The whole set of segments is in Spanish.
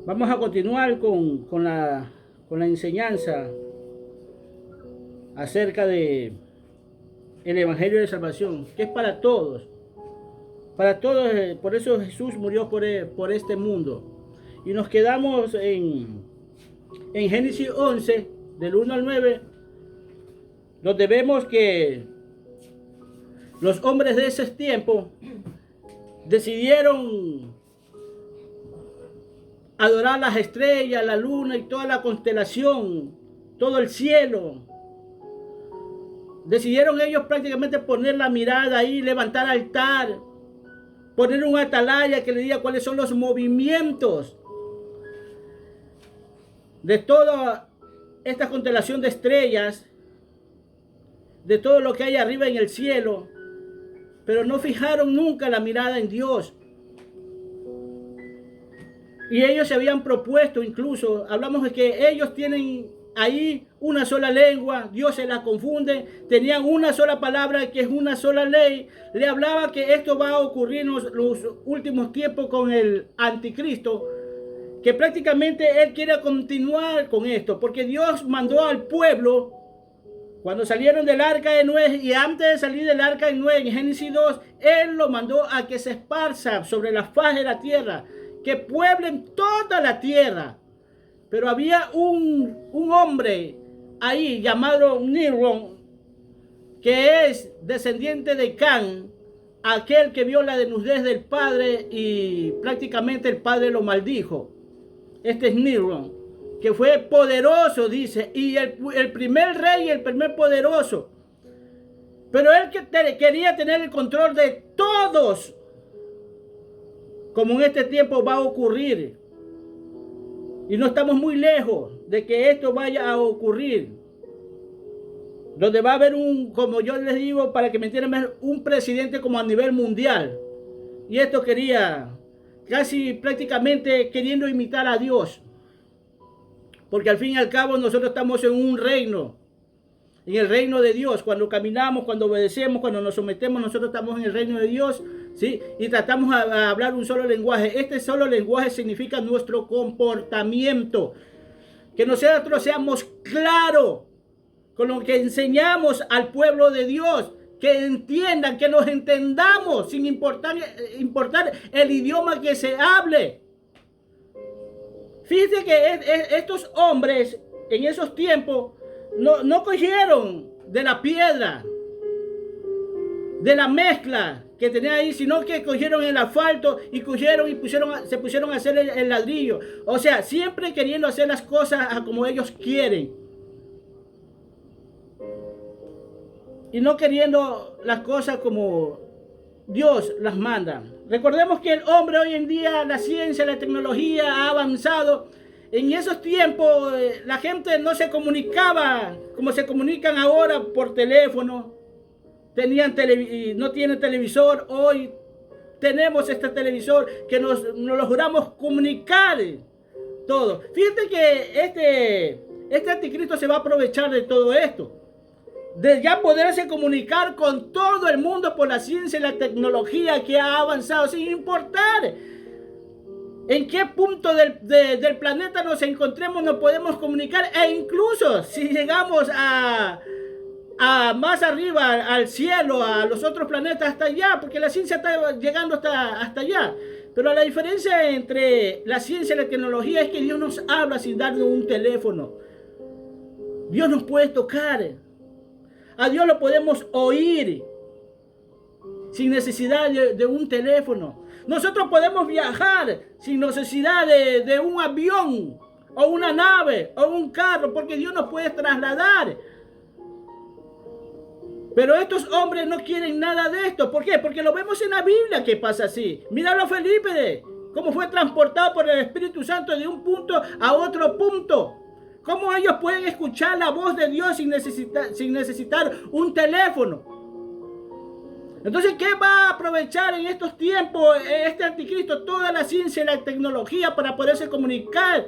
Vamos a continuar con la enseñanza acerca de el Evangelio de Salvación, que es para todos. Para todos, por eso Jesús murió por este mundo. Y nos quedamos en Génesis 11, del 1 al 9, donde vemos que los hombres de ese tiempo decidieron adorar las estrellas, la luna y toda la constelación, todo el cielo. Decidieron ellos prácticamente poner la mirada ahí, levantar altar, poner un atalaya que le diga cuáles son los movimientos de toda esta constelación de estrellas, de todo lo que hay arriba en el cielo, pero no fijaron nunca la mirada en Dios. Y ellos se habían propuesto, incluso, hablamos de que ellos tienen ahí una sola lengua, Dios se la confunde, tenían una sola palabra que es una sola ley, le hablaba que esto va a ocurrir en los últimos tiempos con el anticristo, que prácticamente él quiere continuar con esto, porque Dios mandó al pueblo, cuando salieron del arca de Noé, y antes de salir del arca de Noé, en Génesis 2, él lo mandó a que se esparza sobre la faz de la tierra, que pueblen toda la tierra. Pero había un hombre ahí llamado Nimrod, que es descendiente de Can, aquel que vio la desnudez del padre y prácticamente el padre lo maldijo. Este es Nimrod, que fue poderoso, dice, y el primer rey y el primer poderoso. Pero él quería tener el control de todos, como en este tiempo va a ocurrir. Y no estamos muy lejos de que esto vaya a ocurrir. Donde va a haber como yo les digo, para que me entiendan, un presidente como a nivel mundial. Y esto quería, casi prácticamente queriendo imitar a Dios. Porque al fin y al cabo nosotros estamos en un reino. En el reino de Dios. Cuando caminamos, cuando obedecemos, cuando nos sometemos, nosotros estamos en el reino de Dios. ¿Sí? Y tratamos a hablar un solo lenguaje. Este solo lenguaje significa nuestro comportamiento. Que nosotros seamos claros con lo que enseñamos al pueblo de Dios. Que entiendan, que nos entendamos sin importar el idioma que se hable. Fíjense que estos hombres en esos tiempos no cogieron de la piedra, de la mezcla que tenía ahí, sino que cogieron el asfalto y se pusieron a hacer el ladrillo. O sea, siempre queriendo hacer las cosas como ellos quieren. Y no queriendo las cosas como Dios las manda. Recordemos que el hombre hoy en día, la ciencia, la tecnología ha avanzado. En esos tiempos la gente no se comunicaba como se comunican ahora por teléfono. No tienen televisor. Hoy tenemos este televisor que nos logramos comunicar todo. Fíjate que este anticristo se va a aprovechar de todo esto. De ya poderse comunicar con todo el mundo por la ciencia y la tecnología que ha avanzado, sin importar en qué punto del planeta nos encontremos, nos podemos comunicar. E incluso si llegamos a más arriba, al cielo, a los otros planetas, hasta allá, porque la ciencia está llegando hasta allá. Pero la diferencia entre la ciencia y la tecnología es que Dios nos habla sin darnos un teléfono. Dios nos puede tocar. A Dios lo podemos oír sin necesidad de un teléfono. Nosotros podemos viajar sin necesidad de un avión o una nave o un carro, porque Dios nos puede trasladar. Pero estos hombres no quieren nada de esto. ¿Por qué? Porque lo vemos en la Biblia que pasa así. Míralo a Felipe, cómo fue transportado por el Espíritu Santo de un punto a otro punto. ¿Cómo ellos pueden escuchar la voz de Dios sin necesitar un teléfono? Entonces, ¿qué va a aprovechar en estos tiempos este anticristo? Toda la ciencia y la tecnología para poderse comunicar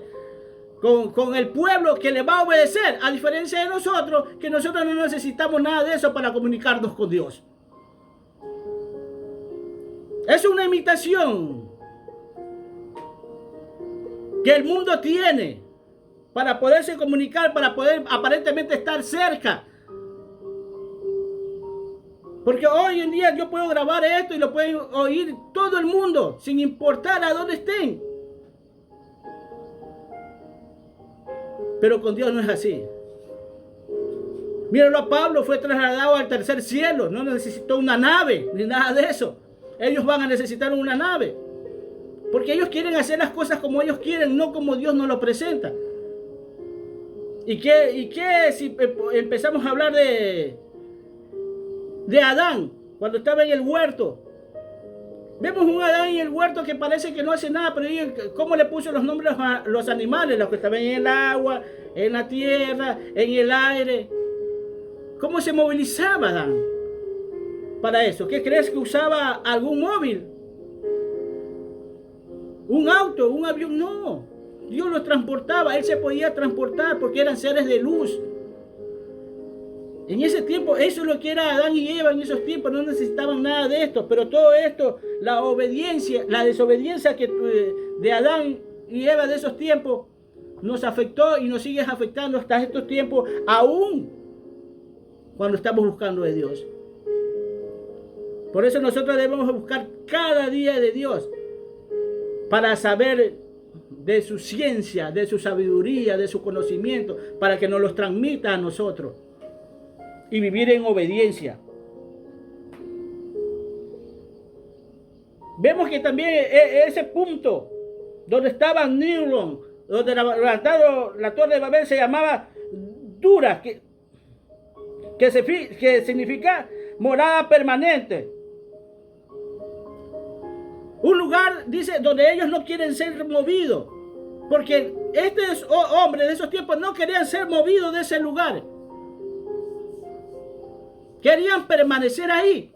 con el pueblo que le va a obedecer. A diferencia de nosotros, que nosotros no necesitamos nada de eso para comunicarnos con Dios. Es una imitación. que el mundo tiene para poderse comunicar, para poder aparentemente estar cerca. Porque hoy en día yo puedo grabar esto y lo pueden oír todo el mundo, sin importar a dónde estén. Pero con Dios no es así. Mírenlo a Pablo, fue trasladado al tercer cielo, no necesitó una nave, ni nada de eso. Ellos van a necesitar una nave. Porque ellos quieren hacer las cosas como ellos quieren, no como Dios nos lo presenta. ¿Y qué si empezamos a hablar de Adán, cuando estaba en el huerto? Vemos un Adán en el huerto que parece que no hace nada, pero ¿cómo le puso los nombres a los animales? Los que estaban en el agua, en la tierra, en el aire. ¿Cómo se movilizaba Adán para eso? ¿Qué crees que usaba algún móvil? ¿Un auto? ¿Un avión? No. Dios los transportaba, Él se podía transportar porque eran seres de luz. En ese tiempo, eso es lo que era Adán y Eva en esos tiempos, no necesitaban nada de esto, pero todo esto, la desobediencia de Adán y Eva de esos tiempos, nos afectó y nos sigue afectando hasta estos tiempos, aún cuando estamos buscando de Dios. Por eso nosotros debemos buscar cada día de Dios, para saber de su ciencia, de su sabiduría, de su conocimiento, para que nos los transmita a nosotros. Y vivir en obediencia. Vemos que también ese punto donde estaba Nimrod, donde la torre de Babel se llamaba Dura, que significa morada permanente. Un lugar, dice, donde ellos no quieren ser movidos, porque estos hombres de esos tiempos no querían ser movidos de ese lugar. Querían permanecer ahí.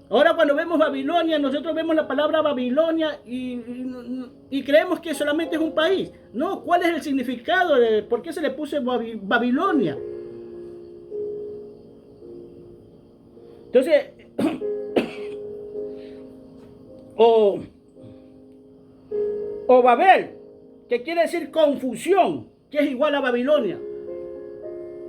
Ahora cuando vemos Babilonia, nosotros vemos la palabra Babilonia y creemos que solamente es un país. No, ¿cuál es el significado? ¿Por qué se le puso Babilonia? Entonces, o Babel, que quiere decir confusión, que es igual a Babilonia.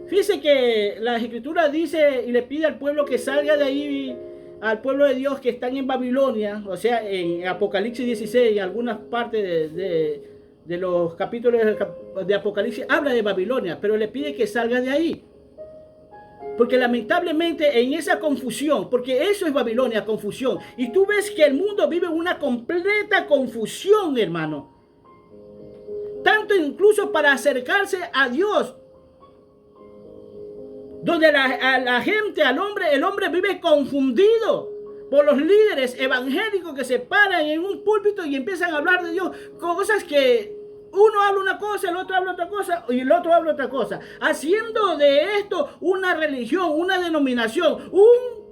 Fíjese que la Escritura dice y le pide al pueblo que salga de ahí, al pueblo de Dios que están en Babilonia, o sea, en Apocalipsis 16, en algunas partes de los capítulos de Apocalipsis, habla de Babilonia, pero le pide que salga de ahí. Porque lamentablemente en esa confusión, porque eso es Babilonia, confusión. Y tú ves que el mundo vive una completa confusión, hermano. Tanto incluso para acercarse a Dios. Donde la gente, el hombre vive confundido por los líderes evangélicos que se paran en un púlpito y empiezan a hablar de Dios. Cosas que uno habla una cosa, el otro habla otra cosa y el otro habla otra cosa. Haciendo de esto una religión, una denominación,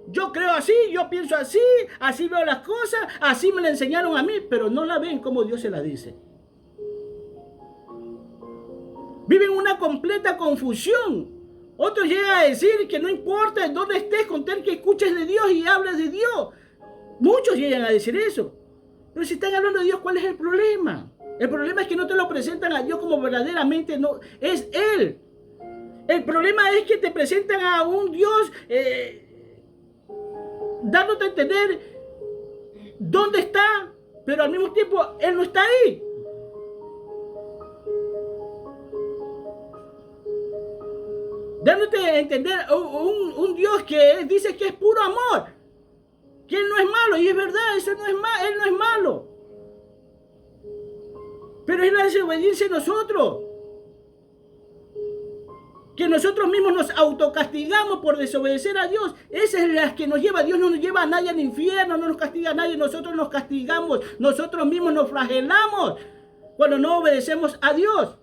yo creo así, yo pienso así, así veo las cosas, así me la enseñaron a mí, pero no la ven como Dios se la dice. Viven una completa confusión. Otros llegan a decir que no importa en dónde estés, con tal que escuches de Dios y hables de Dios. Muchos llegan a decir eso. Pero si están hablando de Dios, ¿cuál es el problema? El problema es que no te lo presentan a Dios como verdaderamente no es Él. El problema es que te presentan a un Dios dándote a entender dónde está, pero al mismo tiempo Él no está ahí. Dándote a entender un Dios que dice que es puro amor, que Él no es malo, y es verdad, eso no es Él no es malo. Pero es la desobediencia de nosotros, que nosotros mismos nos autocastigamos por desobedecer a Dios. Esa es la que nos lleva. Dios no nos lleva a nadie al infierno, no nos castiga a nadie, nosotros nos castigamos, nosotros mismos nos flagelamos cuando no obedecemos a Dios.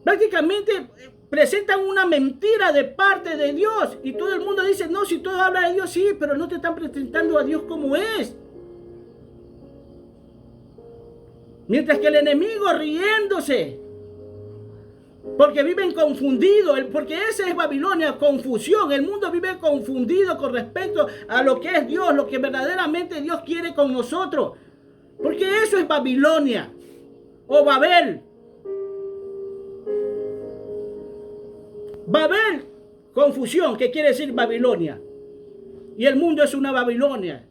Prácticamente presentan una mentira de parte de Dios y todo el mundo dice, no, si todo habla de Dios, sí, pero no te están presentando a Dios como es. Mientras que el enemigo riéndose Porque viven confundidos, porque esa es Babilonia, confusión. El mundo vive confundido con respecto a lo que es Dios, lo que verdaderamente Dios quiere con nosotros. Porque eso es Babilonia o Babel. Babel, confusión, que quiere decir Babilonia. Y el mundo es una Babilonia,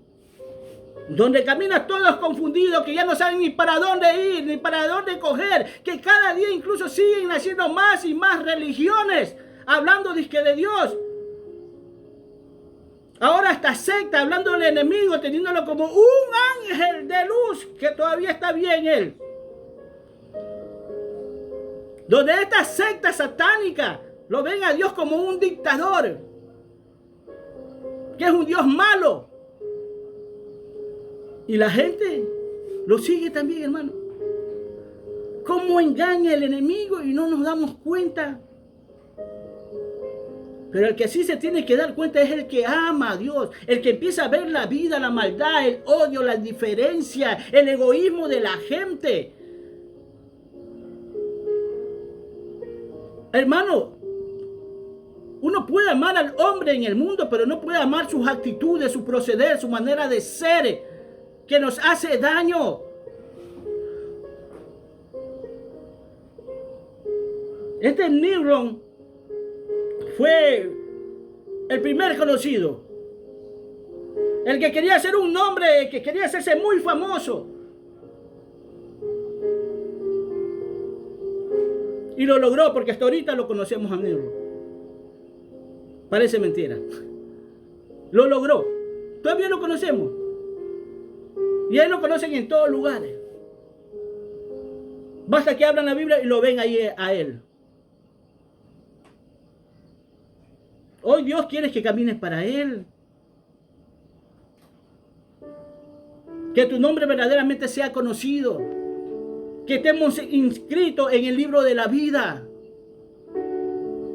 donde caminan todos confundidos, que ya no saben ni para dónde ir, ni para dónde coger, que cada día incluso siguen naciendo más y más religiones, hablando disque de Dios. Ahora esta secta, hablando del enemigo, teniéndolo como un ángel de luz, que todavía está bien él. Donde esta secta satánica lo ven a Dios como un dictador, que es un Dios malo. Y la gente lo sigue también, hermano. ¿Cómo engaña el enemigo y no nos damos cuenta? Pero el que sí se tiene que dar cuenta es el que ama a Dios, el que empieza a ver la vida, la maldad, el odio, la indiferencia, el egoísmo de la gente. Hermano, uno puede amar al hombre en el mundo, pero no puede amar sus actitudes, su proceder, su manera de ser, que nos hace daño. Este Nimrod fue el primer conocido, el que quería ser un nombre, que quería hacerse muy famoso. Y lo logró, porque hasta ahorita lo conocemos a Nimrod. Parece mentira. Lo logró. Todavía lo conocemos. Y ahí lo conocen en todos lugares. Basta que abran la Biblia y lo ven ahí a él. Hoy Dios quiere que camines para Él. Que tu nombre verdaderamente sea conocido. Que estemos inscritos en el libro de la vida.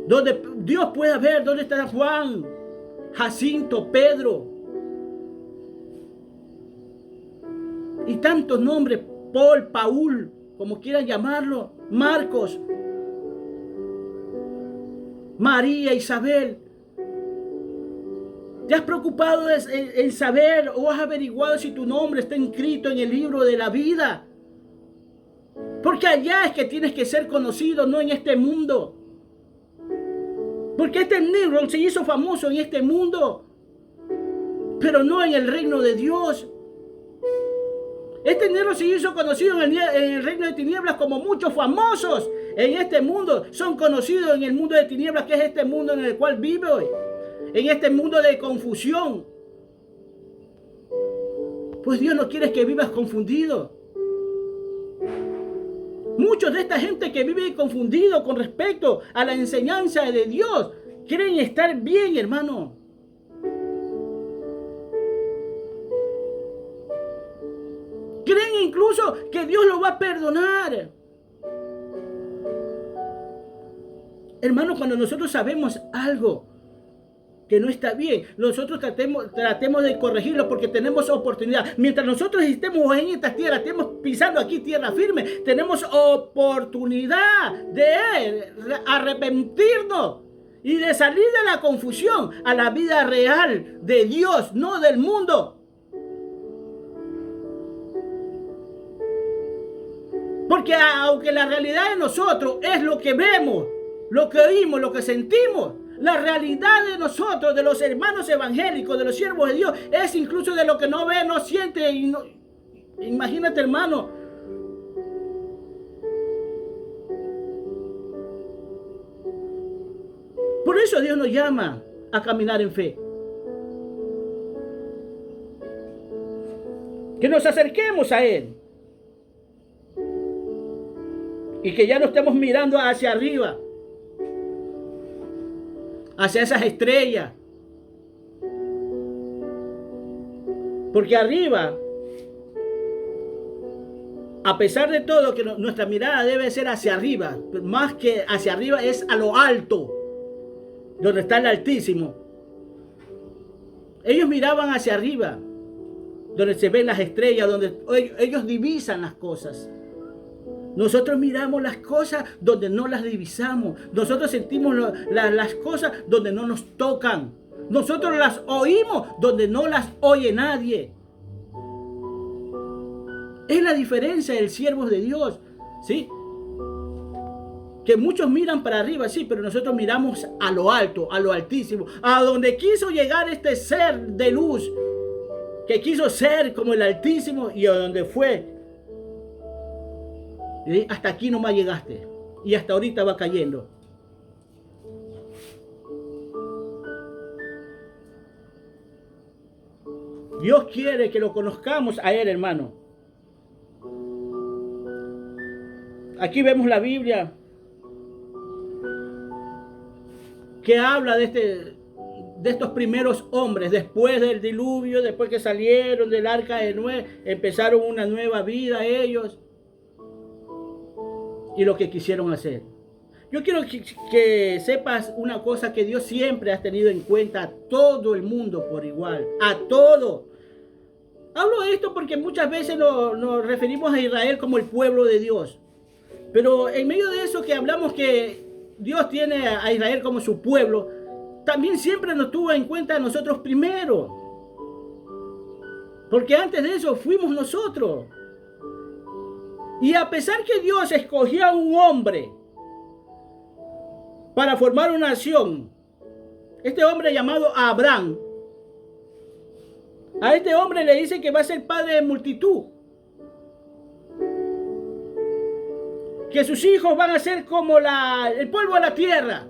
Donde Dios pueda ver dónde está Juan, Jacinto, Pedro. Y tantos nombres, Paul, Paul, como quieran llamarlo, Marcos, María, Isabel. ¿Te has preocupado en saber o has averiguado si tu nombre está inscrito en el libro de la vida? Porque allá es que tienes que ser conocido, no en este mundo. Porque este Nimrod se hizo famoso en este mundo, pero no en el reino de Dios. Este Nimrod se hizo conocido en el reino de tinieblas, como muchos famosos en este mundo son conocidos en el mundo de tinieblas, que es este mundo en el cual vive hoy. En este mundo de confusión. Pues Dios no quiere que vivas confundido. Muchos de esta gente que vive confundido con respecto a la enseñanza de Dios quieren estar bien, hermano. Creen incluso que Dios lo va a perdonar. Hermano, cuando nosotros sabemos algo que no está bien, nosotros tratemos de corregirlo, porque tenemos oportunidad. Mientras nosotros estemos en esta tierra, estemos pisando aquí tierra firme, tenemos oportunidad de arrepentirnos y de salir de la confusión a la vida real de Dios, no del mundo. Porque aunque la realidad de nosotros es lo que vemos, lo que oímos, lo que sentimos, la realidad de nosotros, de los hermanos evangélicos, de los siervos de Dios, es incluso de lo que no ve, no siente. Y no, imagínate, hermano. Por eso Dios nos llama a caminar en fe. Que nos acerquemos a Él. Y que ya no estemos mirando hacia arriba, hacia esas estrellas. Porque arriba, a pesar de todo, que nuestra mirada debe ser hacia arriba, más que hacia arriba es a lo alto, donde está el Altísimo. Ellos miraban hacia arriba, donde se ven las estrellas, donde ellos divisan las cosas. Nosotros miramos las cosas donde no las divisamos. Nosotros sentimos las cosas donde no nos tocan. Nosotros las oímos donde no las oye nadie. Es la diferencia del siervo de Dios, ¿sí? Que muchos miran para arriba, sí, pero nosotros miramos a lo alto, a lo altísimo, a donde quiso llegar este ser de luz, que quiso ser como el Altísimo y a donde fue. ¿Sí? Hasta aquí nomás llegaste y hasta ahorita va cayendo. Dios quiere que lo conozcamos a Él, hermano. Aquí vemos la Biblia que habla de estos primeros hombres, después del diluvio, después que salieron del arca de Noé, empezaron una nueva vida ellos y lo que quisieron hacer. Yo quiero que sepas una cosa, que Dios siempre ha tenido en cuenta a todo el mundo por igual, a todo. Hablo de esto porque muchas veces nos referimos a Israel como el pueblo de Dios. Pero en medio de eso que hablamos que Dios tiene a Israel como su pueblo, también siempre nos tuvo en cuenta a nosotros primero. Porque antes de eso fuimos nosotros. Y a pesar que Dios escogió a un hombre para formar una nación, este hombre llamado Abraham, a este hombre le dice que va a ser padre de multitud. Que sus hijos van a ser como el polvo de la tierra.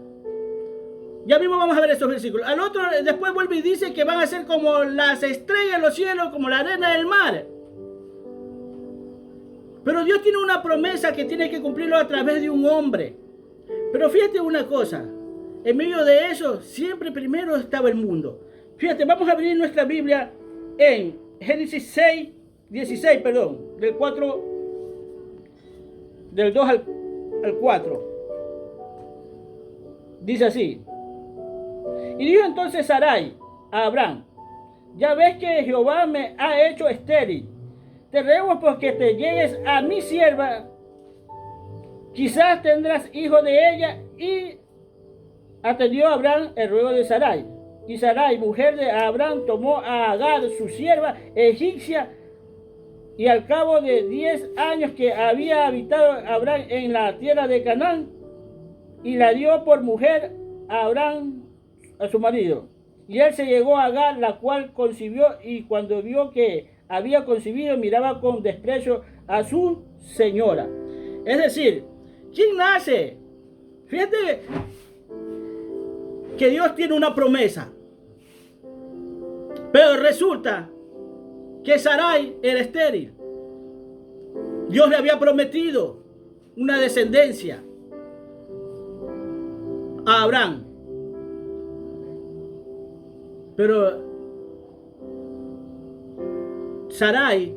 Ya mismo vamos a ver estos versículos. Al otro después vuelve y dice que van a ser como las estrellas en los cielos, como la arena del mar. Pero Dios tiene una promesa que tiene que cumplirlo a través de un hombre. Pero fíjate una cosa. En medio de eso, siempre primero estaba el mundo. Fíjate, vamos a abrir nuestra Biblia en Génesis 16, del 2 al 4. Dice así. Y dijo entonces Sarai a Abraham: ya ves que Jehová me ha hecho estéril. Te ruego porque te llegues a mi sierva. Quizás tendrás hijo de ella. Y atendió a Abraham el ruego de Sarai. Y Sarai, mujer de Abraham, tomó a Agar, su sierva egipcia, y al cabo de 10 años que había habitado Abraham en la tierra de Canaán, y la dio por mujer a Abraham, a su marido. Y él se llegó a Agar, la cual concibió, y cuando vio que había concebido, miraba con desprecio a su señora. Es decir, ¿quién nace? Fíjate que Dios tiene una promesa. Pero resulta que Sarai era estéril. Dios le había prometido una descendencia a Abraham. Pero Sarai,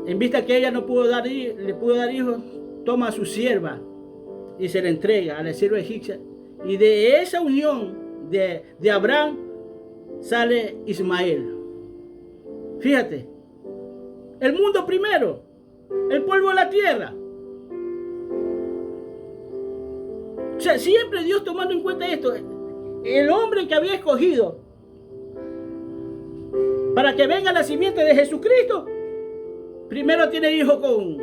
en vista que ella no pudo le pudo dar hijos, toma a su sierva y se la entrega a la sierva egipcia. Y de esa unión de Abraham sale Ismael. Fíjate, el mundo primero, el polvo de la tierra. O sea, siempre Dios tomando en cuenta esto. El hombre que había escogido para que venga la simiente de Jesucristo, primero tiene hijo con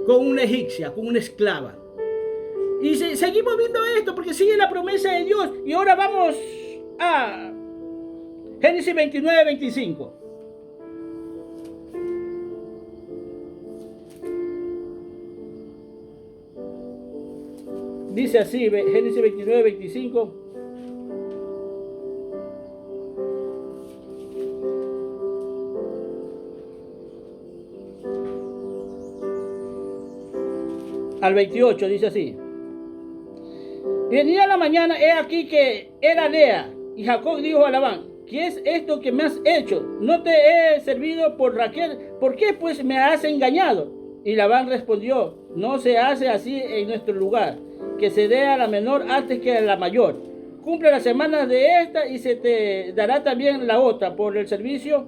una egipcia, con una esclava. Y seguimos viendo esto porque sigue la promesa de Dios. Y ahora vamos a Génesis 29, 25. Dice así, Génesis 29, 25. Al 28 dice así. Y venía la mañana, he aquí que era Lea, y Jacob dijo a Labán: ¿qué es esto que me has hecho? No te he servido por Raquel, ¿por qué pues me has engañado? Y Labán respondió: no se hace así en nuestro lugar, que se dé a la menor antes que a la mayor. Cumple las semanas de esta y se te dará también la otra por el servicio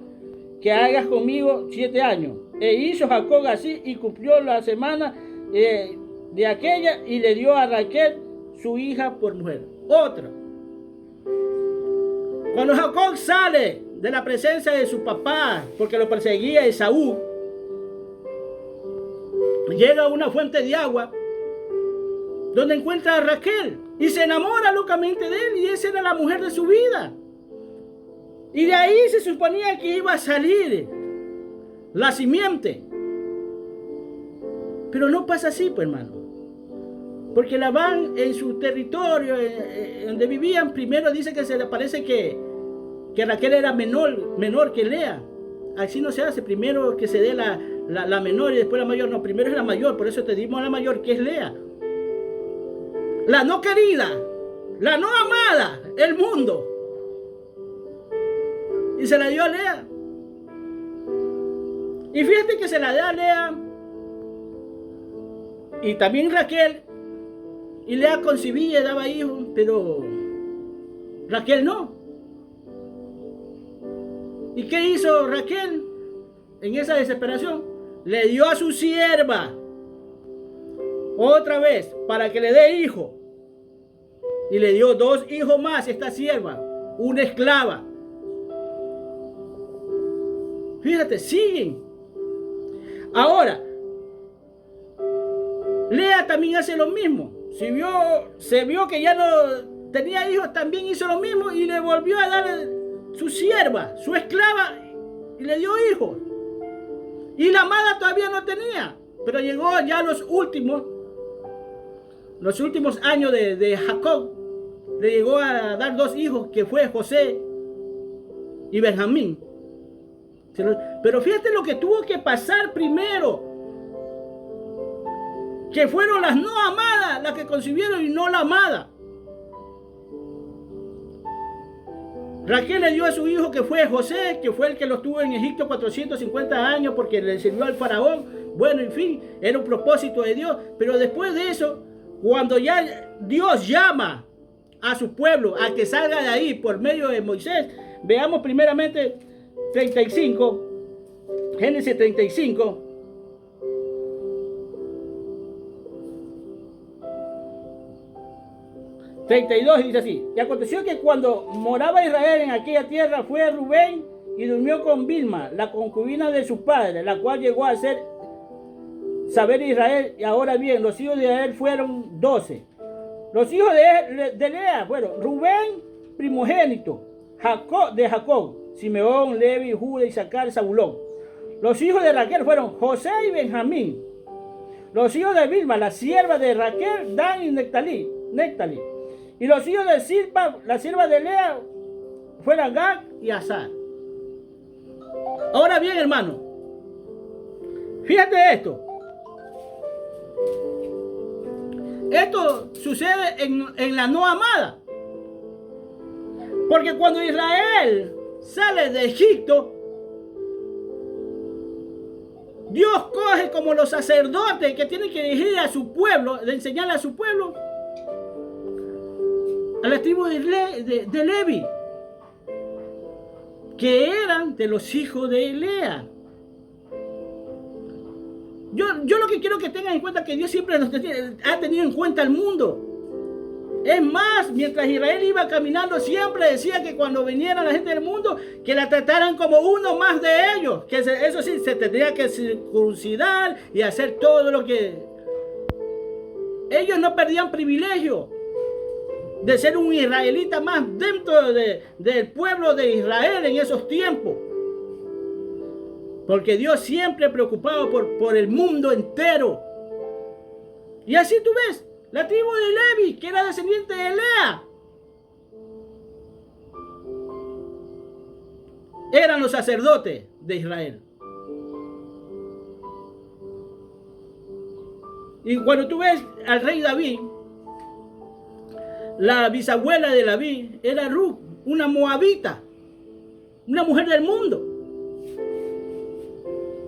que hagas conmigo 7 años. E hizo Jacob así y cumplió la semana de aquella y le dio a Raquel su hija por mujer. Otra. Cuando Jacob sale de la presencia de su papá, porque lo perseguía Esaú, llega a una fuente de agua donde encuentra a Raquel y se enamora locamente de él, y esa era la mujer de su vida. Y de ahí se suponía que iba a salir la simiente. Pero no pasa así, pues, hermano. Porque Labán en su territorio, donde vivían, primero dice que se le parece que Raquel era menor que Lea. Así no se hace. Primero que se dé la menor y después la mayor. No, primero es la mayor. Por eso te dimos a la mayor, que es Lea. La no querida, la no amada, el mundo. Y se la dio a Lea. Y fíjate que se la dio a Lea. Y también Raquel. Y Lea concebía y daba hijos, pero Raquel no. ¿Y qué hizo Raquel en esa desesperación? Le dio a su sierva otra vez para que le dé hijo. Y le dio 2 hijos más esta sierva, una esclava. Fíjate, siguen. Ahora, Lea también hace lo mismo. Se vio que ya no tenía hijos, también hizo lo mismo y le volvió a dar su sierva, su esclava, y le dio hijos. Y la amada todavía no tenía, pero llegó ya los últimos años de Jacob. Le llegó a dar 2 hijos, que fue José y Benjamín. Pero fíjate lo que tuvo que pasar primero, que fueron las no amadas las que concibieron y no la amada. Raquel le dio a su hijo, que fue José, que fue el que lo tuvo en Egipto 450 años porque le sirvió al faraón. Bueno, en fin, era un propósito de Dios. Pero después de eso, cuando ya Dios llama a su pueblo a que salga de ahí por medio de Moisés, veamos primeramente 35, Génesis 35. Dice así: y aconteció que cuando moraba Israel en aquella tierra, fue a Rubén y durmió con Bilma, la concubina de su padre, la cual llegó a saber Israel. Y ahora bien, los hijos de Israel fueron 12. Los hijos de Lea fueron Rubén, primogénito, de Jacob, Simeón, Levi, Judá, Isaacar, Zabulón. Los hijos de Raquel fueron José y Benjamín. Los hijos de Bilma, la sierva de Raquel, Dan y Nectalí. Y los hijos de Silpa, la sierva de Lea, fueron Gad y Asar. Ahora bien, hermano, fíjate esto. Esto sucede en la no amada. Porque cuando Israel sale de Egipto, Dios coge como los sacerdotes que tienen que dirigir a su pueblo, de enseñarle a su pueblo, a la tribu de Levi, que eran de los hijos de Lea. Yo lo que quiero que tengan en cuenta es que Dios siempre ha tenido en cuenta al mundo. Es más, mientras Israel iba caminando, siempre decía que cuando viniera la gente del mundo, que la trataran como uno más de ellos. Que eso sí, se tendría que circuncidar y hacer todo lo que... Ellos no perdían privilegio de ser un israelita más dentro del pueblo de Israel en esos tiempos. Porque Dios siempre preocupado por el mundo entero. Y así tú ves, la tribu de Levi, que era descendiente de Lea, eran los sacerdotes de Israel. Y cuando tú ves al rey David, la bisabuela de David era Ruth, una moabita, una mujer del mundo.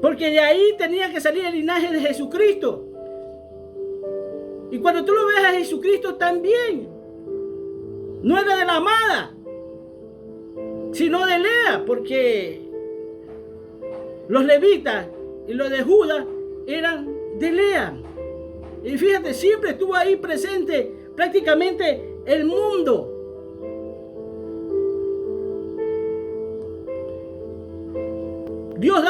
Porque de ahí tenía que salir el linaje de Jesucristo. Y cuando tú lo ves a Jesucristo también, no era de la amada, sino de Lea, porque Los levitas y los de Judá eran de Lea. Y fíjate, siempre estuvo ahí presente prácticamente el mundo. Dios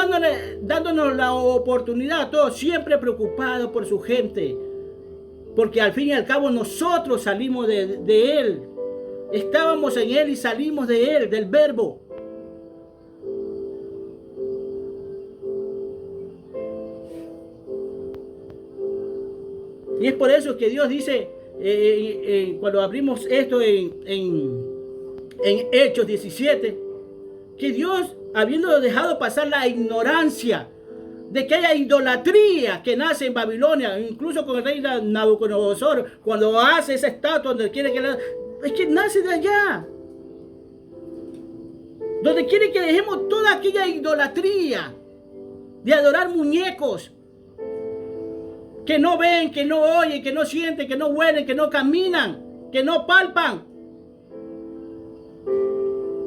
dándonos la oportunidad a todos, siempre preocupado por su gente. Porque al fin y al cabo nosotros salimos de Él. Estábamos en Él y salimos de Él, del Verbo. Y es por eso que Dios dice, cuando abrimos esto en Hechos 17, que Dios, habiendo dejado pasar la ignorancia de que haya idolatría que nace en Babilonia, incluso con el rey Nabucodonosor, cuando hace esa estatua donde quiere es que nace de allá, donde quiere que dejemos toda aquella idolatría de adorar muñecos que no ven, que no oyen, que no sienten, que no huelen, que no caminan, que no palpan.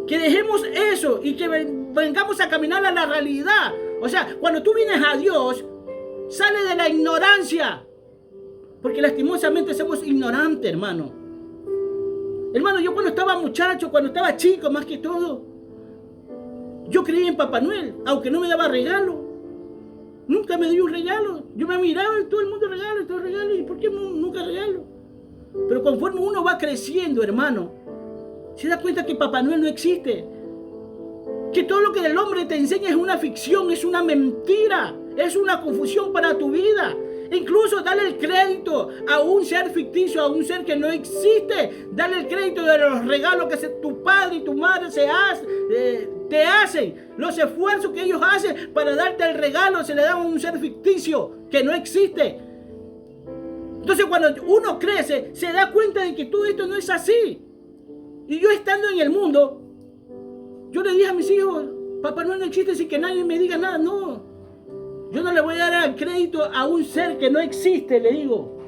Que dejemos eso y que vengamos a caminar a la realidad. O sea, cuando tú vienes a Dios, sale de la ignorancia. Porque lastimosamente somos ignorantes, hermano. Hermano, yo cuando estaba muchacho, cuando estaba chico, más que todo, yo creía en Papá Noel, aunque no me daba regalo. Nunca me dio un regalo. Yo me miraba y todo el mundo regalo. ¿Y por qué nunca regalo? Pero conforme uno va creciendo, hermano, se da cuenta que Papá Noel no existe. Que todo lo que el hombre te enseña es una ficción, es una mentira, es una confusión para tu vida. Incluso darle el crédito a un ser ficticio, a un ser que no existe. Darle el crédito de los regalos que tu padre y tu madre te hacen. Los esfuerzos que ellos hacen para darte el regalo se le dan a un ser ficticio que no existe. Entonces cuando uno crece se da cuenta de que todo esto no es así. Y yo estando en el mundo, yo le dije a mis hijos, Papá Noel no existe sin que nadie me diga nada. No, yo no le voy a dar el crédito a un ser que no existe, le digo.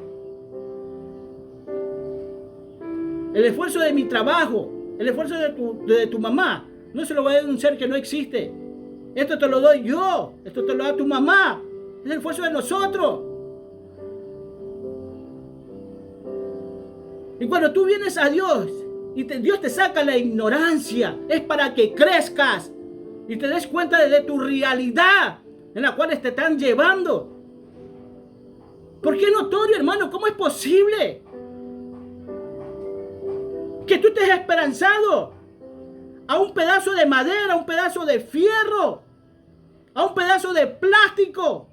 El esfuerzo de mi trabajo, el esfuerzo de tu mamá, no se lo voy a dar a un ser que no existe. Esto te lo doy yo, esto te lo da tu mamá. Es el esfuerzo de nosotros. Y cuando tú vienes a Dios y Dios te saca la ignorancia, es para que crezcas y te des cuenta de tu realidad en la cual te están llevando. Porque es notorio, hermano, ¿cómo es posible que tú estés esperanzado a un pedazo de madera, a un pedazo de fierro, a un pedazo de plástico?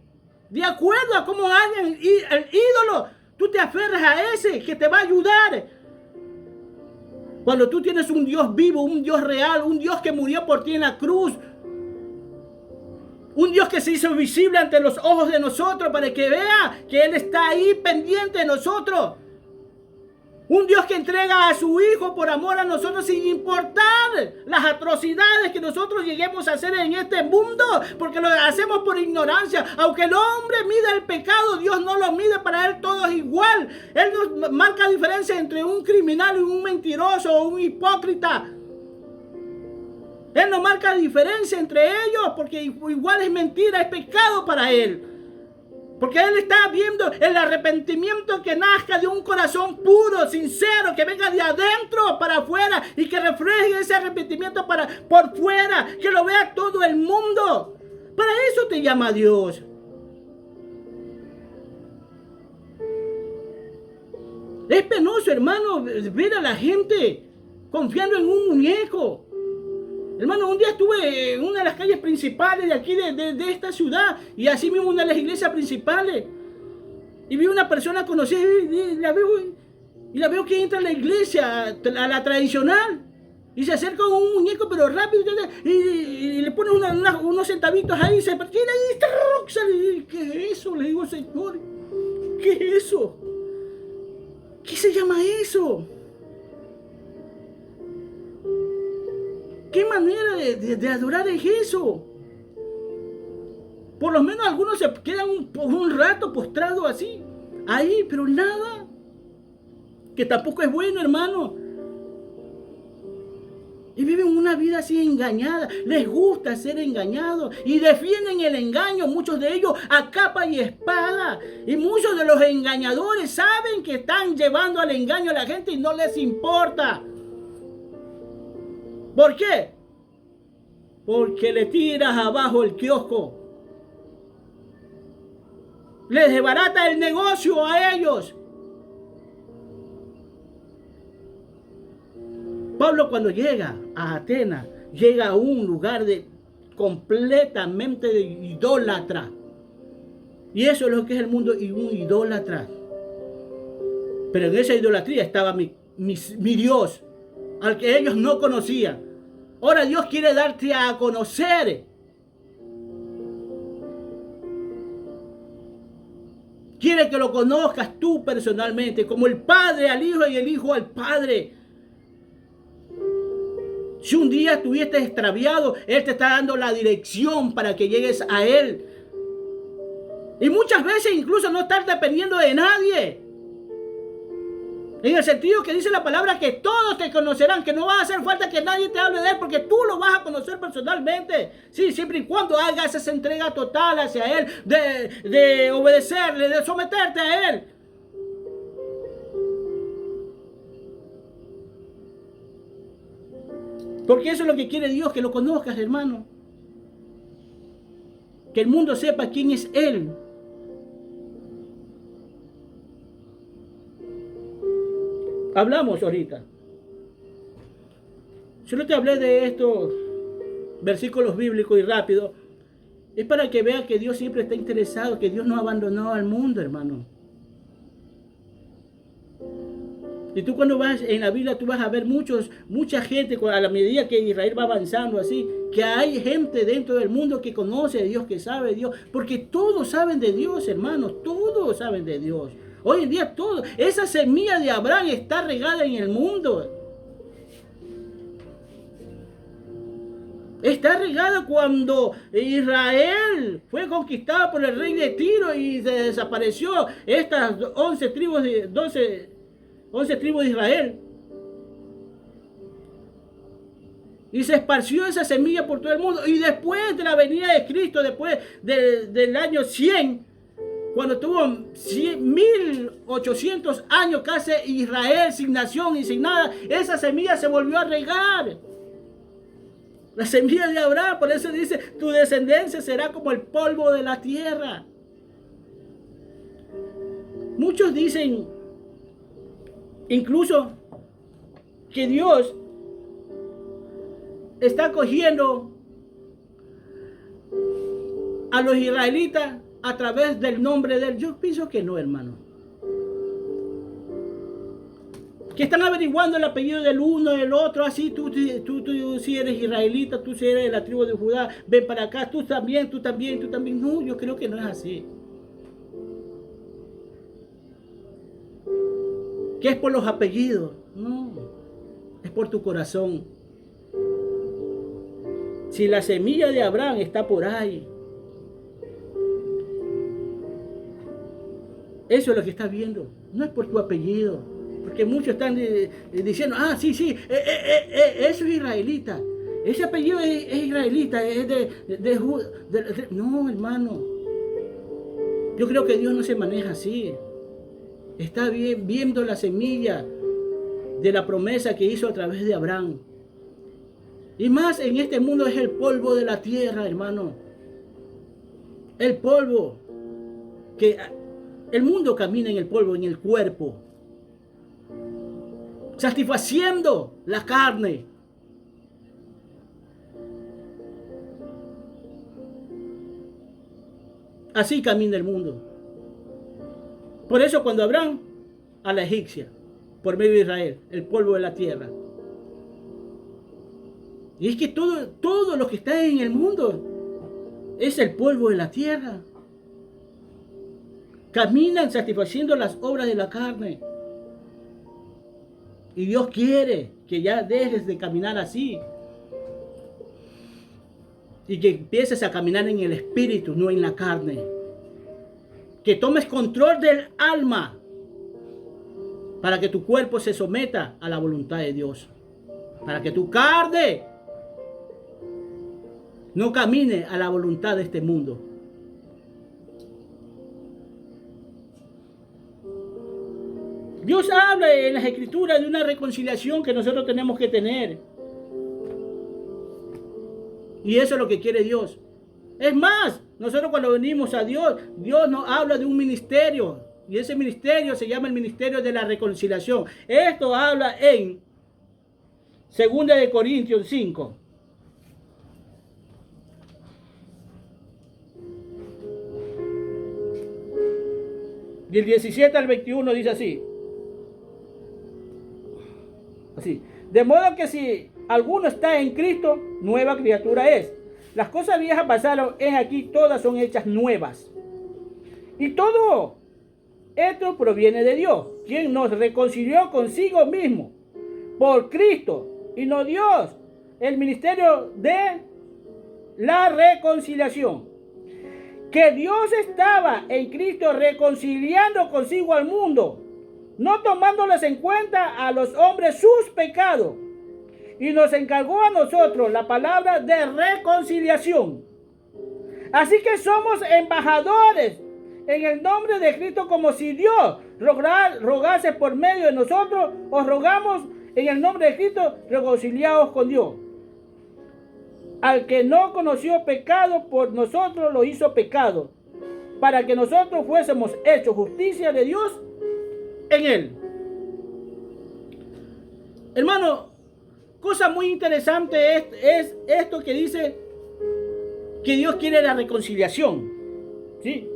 De acuerdo a cómo hagan el ídolo, tú te aferras a ese que te va a ayudar. Cuando tú tienes un Dios vivo, un Dios real, un Dios que murió por ti en la cruz, un Dios que se hizo visible ante los ojos de nosotros para que vea que Él está ahí pendiente de nosotros. Un Dios que entrega a su Hijo por amor a nosotros sin importar las atrocidades que nosotros lleguemos a hacer en este mundo, porque lo hacemos por ignorancia. Aunque el hombre mida el pecado, Dios no lo mide, para Él todo es igual. Él nos marca diferencia entre un criminal y un mentiroso o un hipócrita. Él no marca diferencia entre ellos, porque igual es mentira, es pecado para Él. Porque Él está viendo el arrepentimiento que nazca de un corazón puro, sincero, que venga de adentro para afuera y que refleje ese arrepentimiento por fuera, que lo vea todo el mundo. Para eso te llama Dios. Es penoso, hermano, ver a la gente confiando en un muñeco. Hermano, un día estuve en una de las calles principales de aquí de esta ciudad, y así mismo una de las iglesias principales, y vi una persona conocida y la veo que entra a la iglesia, a la tradicional, y se acerca con un muñeco pero rápido y le pone unos centavitos ahí, y se pertiene ahí. ¿Qué es eso? Le digo, Señor, ¿qué es eso? ¿Qué se llama eso? ¿Qué manera de adorar es eso? Por lo menos algunos se quedan un rato postrados así, ahí, pero nada. Que tampoco es bueno, hermano. Y viven una vida así engañada. Les gusta ser engañados. Y defienden el engaño. Muchos de ellos a capa y espada. Y muchos de los engañadores saben que están llevando al engaño a la gente y no les importa. ¿Por qué? Porque le tiras abajo el kiosco. Les desbarata el negocio a ellos. Pablo, cuando llega a Atenas, llega a un lugar completamente de idólatra. Y eso es lo que es el mundo, y un idólatra. Pero en esa idolatría estaba mi Dios, al que ellos no conocían. Ahora Dios quiere darte a conocer. Quiere que lo conozcas tú personalmente, como el Padre al Hijo y el Hijo al Padre. Si un día estuviste extraviado, Él te está dando la dirección para que llegues a Él. Y muchas veces incluso no estás dependiendo de nadie. En el sentido que dice la palabra que todos te conocerán, que no va a hacer falta que nadie te hable de Él, porque tú lo vas a conocer personalmente. Sí, siempre y cuando hagas esa entrega total hacia Él, de obedecerle, de someterte a Él. Porque eso es lo que quiere Dios, que lo conozcas, hermano. Que el mundo sepa quién es Él. Hablamos ahorita. Solo te hablé de estos versículos bíblicos y rápido. Es para que veas que Dios siempre está interesado, que Dios no ha abandonado al mundo, hermano. Y tú cuando vas en la Biblia, tú vas a ver mucha gente, a la medida que Israel va avanzando así, que hay gente dentro del mundo que conoce a Dios, que sabe de Dios, porque todos saben de Dios, hermanos, todos saben de Dios. Hoy en día todo, esa semilla de Abraham está regada en el mundo. Está regada cuando Israel fue conquistado por el rey de Tiro y se desapareció estas 11 tribus de 11 tribus de Israel. Y se esparció esa semilla por todo el mundo. Y después de la venida de Cristo, después del año 100, cuando tuvo 1800 años casi Israel sin nación y sin nada, esa semilla se volvió a regar. La semilla de Abraham, por eso dice, tu descendencia será como el polvo de la tierra. Muchos dicen, incluso, que Dios está cogiendo a los israelitas a través del nombre de Él. Yo pienso que no, hermano. Que están averiguando el apellido del uno, del otro, así, tú si eres israelita, tú si eres de la tribu de Judá, ven para acá, tú también. No, yo creo que no es así. ¿Qué es por los apellidos? No, es por tu corazón. Si la semilla de Abraham está por ahí, eso es lo que estás viendo, no es por tu apellido. Porque muchos están diciendo, sí, eso es israelita. Ese apellido es israelita, es de no, hermano. Yo creo que Dios no se maneja así. Está viendo la semilla de la promesa que hizo a través de Abraham. Y más en este mundo es el polvo de la tierra, hermano. El polvo. Que el mundo camina en el polvo, en el cuerpo. Satisfaciendo la carne. Así camina el mundo. Por eso cuando Abraham a la egipcia, por medio de Israel, el polvo de la tierra. Y es que todo lo que está en el mundo es el polvo de la tierra. Caminan satisfaciendo las obras de la carne. Y Dios quiere que ya dejes de caminar así. Y que empieces a caminar en el espíritu, no en la carne. Que tomes control del alma para que tu cuerpo se someta a la voluntad de Dios. para que tu carne no camine a la voluntad de este mundo. Dios habla en las Escrituras de una reconciliación que nosotros tenemos que tener. Y eso es lo que quiere Dios. Es más, nosotros cuando venimos a Dios, Dios nos habla de un ministerio. Y ese ministerio se llama el ministerio de la reconciliación. Esto habla en 2 de Corintios 5. Del 17 al 21 dice así. De modo que si alguno está en Cristo, nueva criatura es. Las cosas viejas pasaron, es aquí, todas son hechas nuevas. Y todo esto proviene de Dios, quien nos reconcilió consigo mismo por Cristo y nos dio el ministerio de la reconciliación. Que Dios estaba en Cristo reconciliando consigo al mundo, no tomándoles en cuenta a los hombres sus pecados, y nos encargó a nosotros la palabra de reconciliación. Así que somos embajadores en el nombre de Cristo, como si Dios rogase por medio de nosotros. Os rogamos en el nombre de Cristo, reconciliaos con Dios. Al que no conoció pecado, por nosotros lo hizo pecado, para que nosotros fuésemos hechos justicia de Dios en él. Hermano, cosa muy interesante es esto que dice que Dios quiere la reconciliación, ¿sí?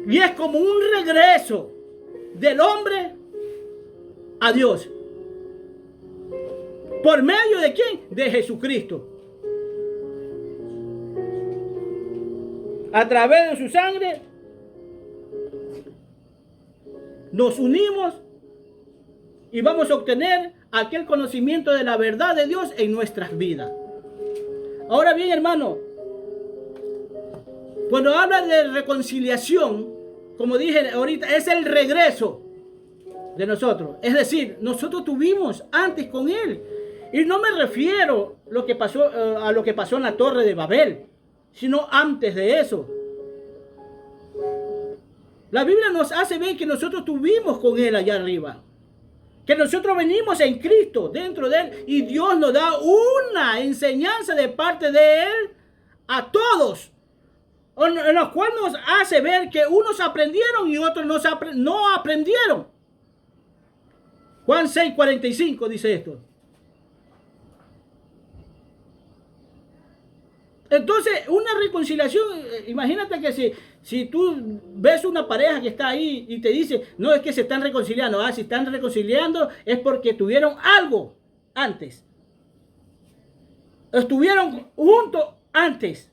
Y es como un regreso del hombre a Dios. ¿Por medio de quién? De Jesucristo. A través de su sangre nos unimos y vamos a obtener aquel conocimiento de la verdad de Dios en nuestras vidas. Ahora bien, hermano, cuando habla de reconciliación, como dije ahorita, es el regreso de nosotros. Es decir, nosotros tuvimos antes con Él. Y no me refiero a lo que pasó en la Torre de Babel, sino antes de eso. La Biblia nos hace ver que nosotros tuvimos con Él allá arriba. Que nosotros venimos en Cristo, dentro de Él. Y Dios nos da una enseñanza de parte de Él a todos. En lo cual nos hace ver que unos aprendieron y otros no aprendieron. Juan 6:45 dice esto. Entonces, una reconciliación, imagínate que si tú ves una pareja que está ahí y te dice, no, es que se están reconciliando. Si están reconciliando es porque tuvieron algo antes. Estuvieron juntos antes.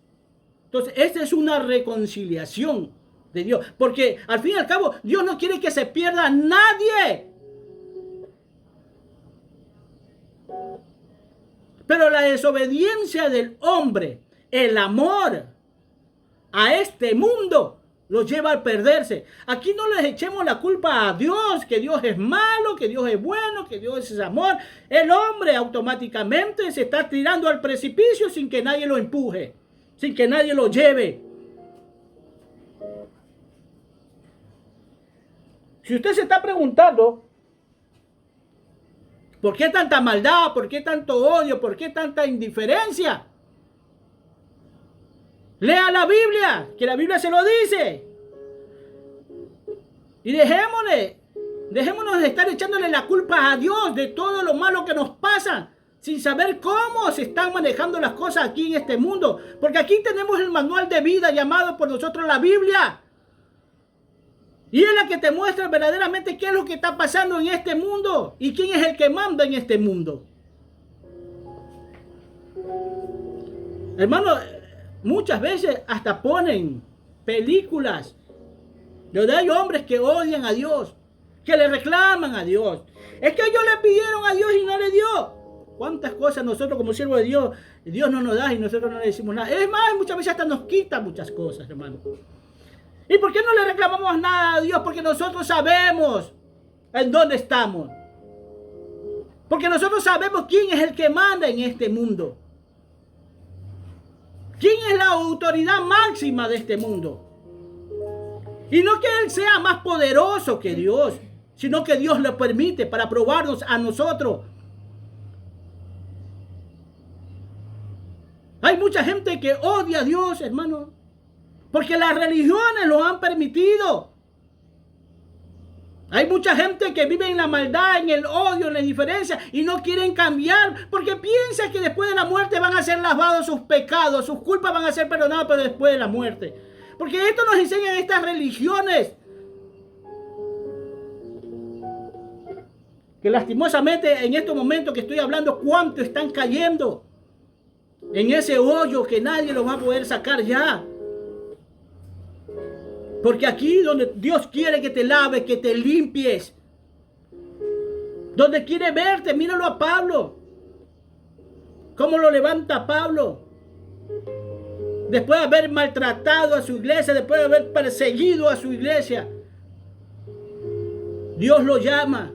Entonces, esta es una reconciliación de Dios. Porque al fin y al cabo, Dios no quiere que se pierda nadie. Pero la desobediencia del hombre, el amor a este mundo, los lleva a perderse. Aquí no les echemos la culpa a Dios, que Dios es malo, que Dios es bueno, que Dios es amor. El hombre automáticamente se está tirando al precipicio sin que nadie lo empuje, sin que nadie lo lleve. Si usted se está preguntando, ¿por qué tanta maldad? ¿Por qué tanto odio? ¿Por qué tanta indiferencia? Lea la Biblia, que la Biblia se lo dice. Y dejémonos de estar echándole la culpa a Dios de todo lo malo que nos pasa, sin saber cómo se están manejando las cosas aquí en este mundo. Porque aquí tenemos el manual de vida llamado por nosotros la Biblia. Y es la que te muestra verdaderamente qué es lo que está pasando en este mundo y quién es el que manda en este mundo. Hermano, muchas veces hasta ponen películas donde hay hombres que odian a Dios, que le reclaman a Dios. Es que ellos le pidieron a Dios y no le dio. ¿Cuántas cosas nosotros como siervos de Dios, Dios no nos da y nosotros no le decimos nada? Es más, muchas veces hasta nos quita muchas cosas, hermano. ¿Y por qué no le reclamamos nada a Dios? Porque nosotros sabemos en dónde estamos. Porque nosotros sabemos quién es el que manda en este mundo. ¿Quién es la autoridad máxima de este mundo? Y no que Él sea más poderoso que Dios, sino que Dios lo permite para probarnos a nosotros. Hay mucha gente que odia a Dios, hermano, porque las religiones lo han permitido. Hay mucha gente que vive en la maldad, en el odio, en la indiferencia y no quieren cambiar porque piensan que después de la muerte van a ser lavados sus pecados, sus culpas van a ser perdonadas, pero después de la muerte. Porque esto nos enseñan estas religiones. Que lastimosamente en estos momentos que estoy hablando, ¿cuánto están cayendo en ese hoyo que nadie los va a poder sacar ya? Porque aquí donde Dios quiere que te laves, que te limpies. Donde quiere verte, míralo a Pablo. ¿Cómo lo levanta Pablo? Después de haber maltratado a su iglesia, después de haber perseguido a su iglesia. Dios lo llama.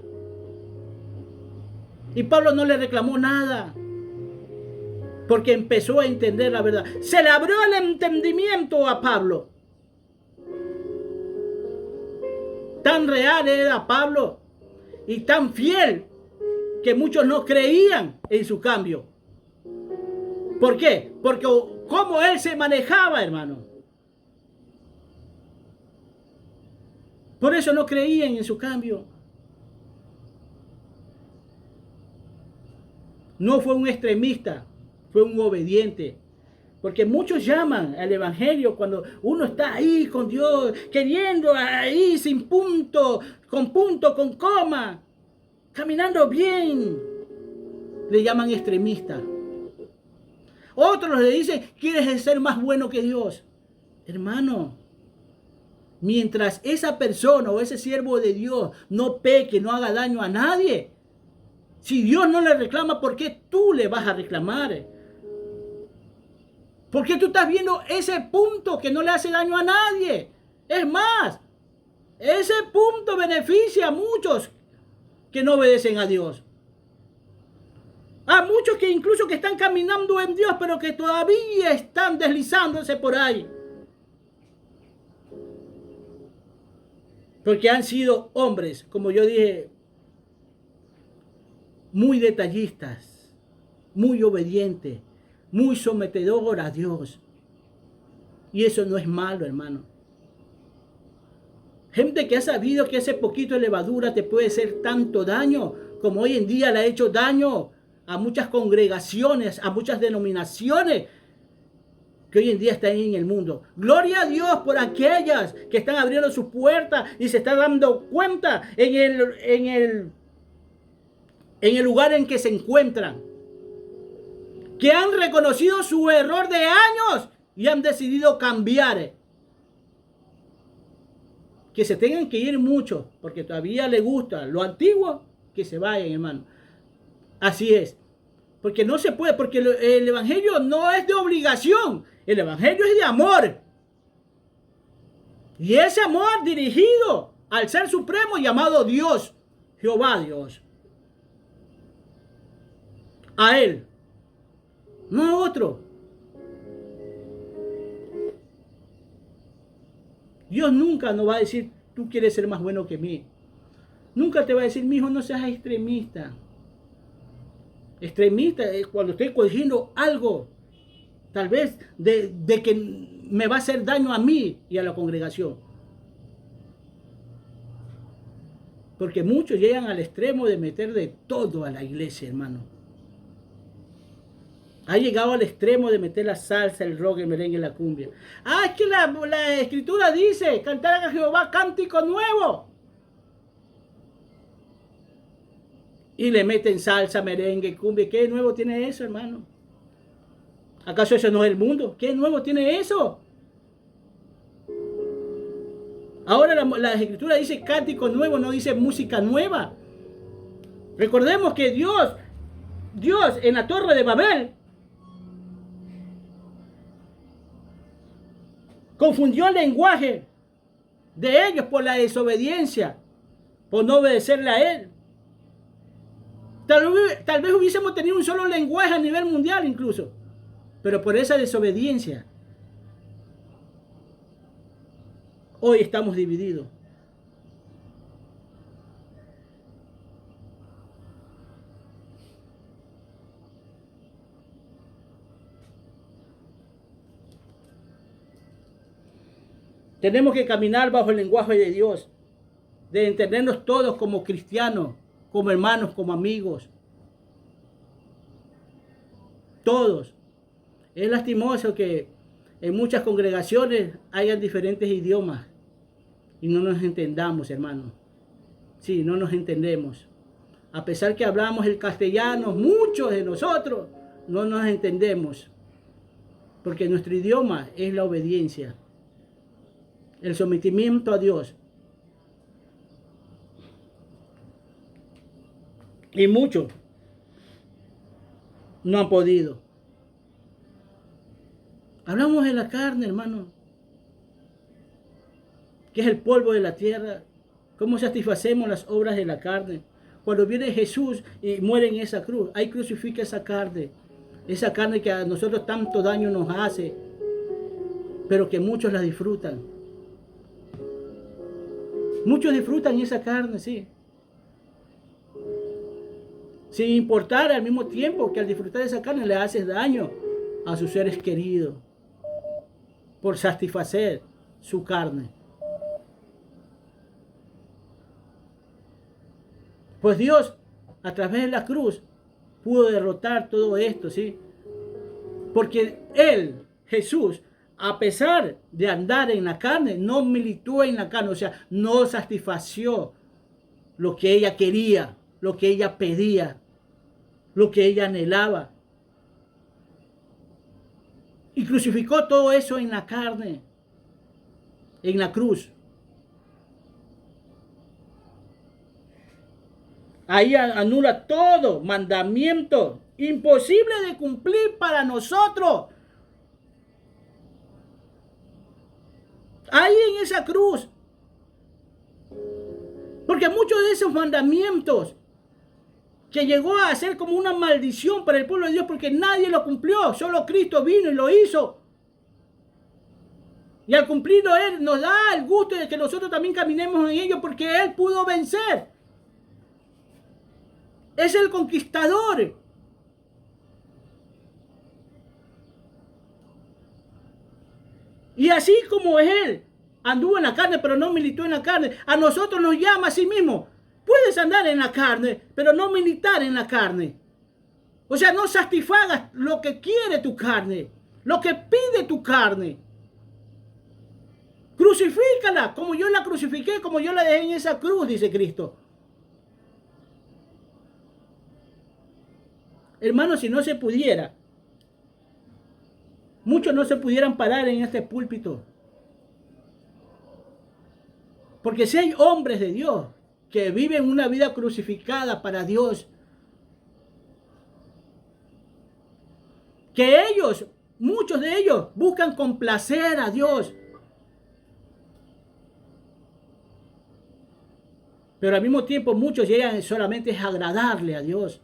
Y Pablo no le reclamó nada. Porque empezó a entender la verdad. Se le abrió el entendimiento a Pablo. Tan real era Pablo y tan fiel que muchos no creían en su cambio. ¿Por qué? Porque cómo él se manejaba, hermano. Por eso no creían en su cambio. No fue un extremista, fue un obediente. Porque muchos llaman al evangelio cuando uno está ahí con Dios, queriendo ahí sin punto, con coma, caminando bien. Le llaman extremista. Otros le dicen, ¿quieres ser más bueno que Dios? Hermano, mientras esa persona o ese siervo de Dios no peque, no haga daño a nadie, si Dios no le reclama, ¿por qué tú le vas a reclamar? Porque tú estás viendo ese punto que no le hace daño a nadie. Es más, ese punto beneficia a muchos que no obedecen a Dios. A muchos que incluso que están caminando en Dios, pero que todavía están deslizándose por ahí. Porque han sido hombres, como yo dije, muy detallistas, muy obedientes, muy sometedor a Dios. Y eso no es malo, hermano. Gente que ha sabido que ese poquito de levadura te puede hacer tanto daño, como hoy en día le ha hecho daño a muchas congregaciones, a muchas denominaciones que hoy en día están en el mundo. Gloria a Dios por aquellas que están abriendo sus puertas y se están dando cuenta en el lugar en que se encuentran. Que han reconocido su error de años y han decidido cambiar. Que se tengan que ir muchos, porque todavía les gusta lo antiguo, que se vayan, hermano. Así es. Porque no se puede, porque el evangelio no es de obligación, el evangelio es de amor. Y ese amor dirigido al Ser Supremo llamado Dios, Jehová Dios. A Él. No a otro. Dios nunca nos va a decir, tú quieres ser más bueno que mí. Nunca te va a decir, mi hijo, no seas extremista. Extremista es cuando estoy cogiendo algo, tal vez de que me va a hacer daño a mí y a la congregación. Porque muchos llegan al extremo de meter de todo a la iglesia, hermano. Ha llegado al extremo de meter la salsa, el rock, el merengue, la cumbia. Es que la escritura dice, cantar a Jehová cántico nuevo. Y le meten salsa, merengue, cumbia. ¿Qué nuevo tiene eso, hermano? ¿Acaso eso no es el mundo? ¿Qué nuevo tiene eso? Ahora la escritura dice cántico nuevo, no dice música nueva. Recordemos que Dios en la Torre de Babel confundió el lenguaje de ellos por la desobediencia, por no obedecerle a Él. Tal vez hubiésemos tenido un solo lenguaje a nivel mundial incluso. Pero por esa desobediencia, hoy estamos divididos. Tenemos que caminar bajo el lenguaje de Dios, de entendernos todos como cristianos, como hermanos, como amigos. Todos. Es lastimoso que en muchas congregaciones hayan diferentes idiomas y no nos entendamos, hermanos. Sí, no nos entendemos. A pesar que hablamos el castellano, muchos de nosotros no nos entendemos. Porque nuestro idioma es la obediencia, el sometimiento a Dios. Y muchos no han podido. Hablamos de la carne, hermano, que es el polvo de la tierra. ¿Cómo satisfacemos las obras de la carne? Cuando viene Jesús y muere en esa cruz, ahí crucifica esa carne que a nosotros tanto daño nos hace, pero que muchos la disfrutan. Muchos disfrutan esa carne, sí. Sin importar al mismo tiempo que al disfrutar de esa carne le haces daño a sus seres queridos por satisfacer su carne. Pues Dios, a través de la cruz, pudo derrotar todo esto, ¿sí? Porque Él, Jesús, a pesar de andar en la carne, no militó en la carne, o sea, no satisfació lo que ella quería, lo que ella pedía, lo que ella anhelaba. Y crucificó todo eso en la carne, en la cruz. Ahí anula todo mandamiento imposible de cumplir para nosotros. Ahí en esa cruz. Porque muchos de esos mandamientos que llegó a ser como una maldición para el pueblo de Dios porque nadie lo cumplió, solo Cristo vino y lo hizo. Y al cumplirlo Él nos da el gusto de que nosotros también caminemos en ello porque Él pudo vencer. Es el conquistador. Y así como Él anduvo en la carne, pero no militó en la carne, a nosotros nos llama a sí mismo. Puedes andar en la carne, pero no militar en la carne. O sea, no satisfagas lo que quiere tu carne, lo que pide tu carne. Crucifícala, como yo la crucifiqué, como yo la dejé en esa cruz, dice Cristo. Hermano, si no se pudiera, muchos no se pudieran parar en este púlpito. Porque si hay hombres de Dios que viven una vida crucificada para Dios, que ellos, muchos de ellos, buscan complacer a Dios. Pero al mismo tiempo muchos llegan solamente a agradarle a Dios.